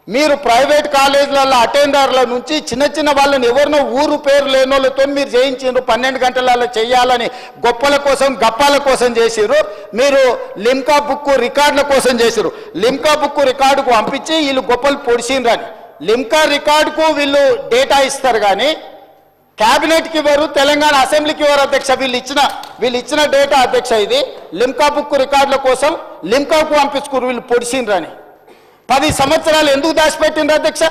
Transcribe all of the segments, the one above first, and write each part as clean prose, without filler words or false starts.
మీరు ప్రైవేట్ కాలేజీలలో అటెండర్ల నుంచి చిన్న చిన్న వాళ్ళని ఎవరినో ఊరు పేరు లేని వాళ్ళతో మీరు చేయించారు 12 గంటలలో చేయాలని గొప్పల కోసం గప్పాల కోసం చేసిరు మీరు లిమ్కా బుక్ రికార్డుల కోసం చేసిరు లిమ్కా బుక్ రికార్డుకు పంపించి వీళ్ళు గొప్పలు పొడిచిండ్రని లిమ్కా రికార్డుకు వీళ్ళు డేటా ఇస్తారు కానీ క్యాబినెట్కి ఇవ్వరు తెలంగాణ అసెంబ్లీకి ఇవ్వరు అధ్యక్ష వీళ్ళు ఇచ్చిన డేటా అధ్యక్ష ఇది లిమ్కా బుక్ రికార్డుల కోసం లిమ్కాకు పంపించుకున్నారు వీళ్ళు పొడిచిండ్రని 10 సంవత్సరాలు ఎందుకు దాచిపెట్టిండ్రు అధ్యక్ష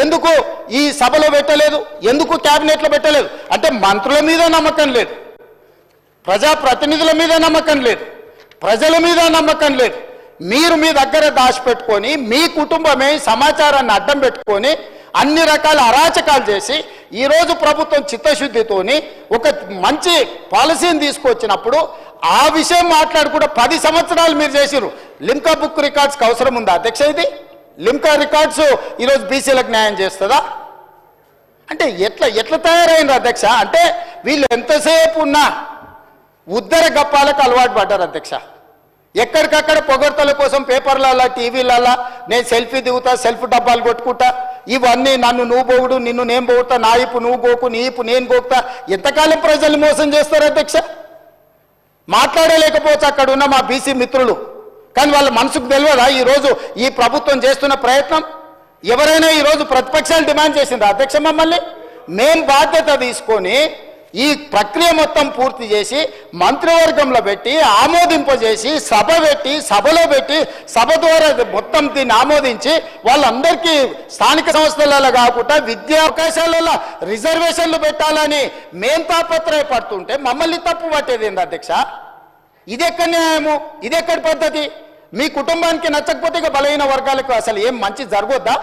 ఎందుకు ఈ సభలో పెట్టలేదు ఎందుకు క్యాబినెట్లో పెట్టలేదు అంటే మంత్రుల మీద నమ్మకం లేదు ప్రజాప్రతినిధుల మీద నమ్మకం లేదు ప్రజల మీద నమ్మకం లేదు మీరు మీ దగ్గర దాచిపెట్టుకొని మీ కుటుంబమే సమాచారాన్ని అడ్డం పెట్టుకొని అన్ని రకాల అరాచకాలు చేసి ఈరోజు ప్రభుత్వం చిత్తశుద్ధితోని ఒక మంచి పాలసీని తీసుకొచ్చినప్పుడు ఆ విషయం మాట్లాడుకుంటూ 10 సంవత్సరాలు మీరు చేసిరు లిమ్కా బుక్ రికార్డ్స్కి అవసరం ఉందా అధ్యక్ష ఇది లిమ్కా రికార్డ్స్ ఈరోజు బీసీలకు న్యాయం చేస్తుందా అంటే ఎట్లా తయారైంది అధ్యక్ష అంటే వీళ్ళు ఎంతసేపు ఉన్నా ఉద్దర గప్పాలకు అలవాటు పడ్డారు అధ్యక్ష ఎక్కడికక్కడ పొగడ్తల కోసం పేపర్లలో టీవీలలో నేను సెల్ఫీ దిగుతా సెల్ఫ్ డబ్బాలు కొట్టుకుంటా ఇవన్నీ నన్ను నువ్వు పోగుడు నిన్ను నేను పోగుతా నా ఇప్పు నువ్వు గోకు నీ ఇప్పు నేను గోకుతా ఎంతకాలం ప్రజల్ని మోసం చేస్తారు అధ్యక్ష మాట్లాడలేకపోవచ్చు అక్కడ ఉన్న మా బీసీ మిత్రులు కానీ వాళ్ళ మనసుకు తెలియదా ఈరోజు ఈ ప్రభుత్వం చేస్తున్న ప్రయత్నం ఎవరైనా ఈరోజు ప్రతిపక్షాలు డిమాండ్ చేసిండ్రు అధ్యక్ష మమ్మల్ని మేం బాధ్యత తీసుకొని ఈ ప్రక్రియ మొత్తం పూర్తి చేసి మంత్రివర్గంలో పెట్టి ఆమోదింపజేసి సభలో పెట్టి సభ ద్వారా మొత్తం దీన్ని ఆమోదించి వాళ్ళందరికీ స్థానిక సంస్థలలో కాకుండా విద్యా అవకాశాలలో రిజర్వేషన్లు పెట్టాలని మేం తాపత్రయపడుతుంటే మమ్మల్ని తప్పు పట్టేది ఏంది అధ్యక్ష ఇదెక్కడి న్యాయము ఇదెక్కడి పద్ధతి మీ కుటుంబానికి నచ్చకపోతే ఇక బలహీన వర్గాలకు అసలు ఏం మంచి జరగొద్దా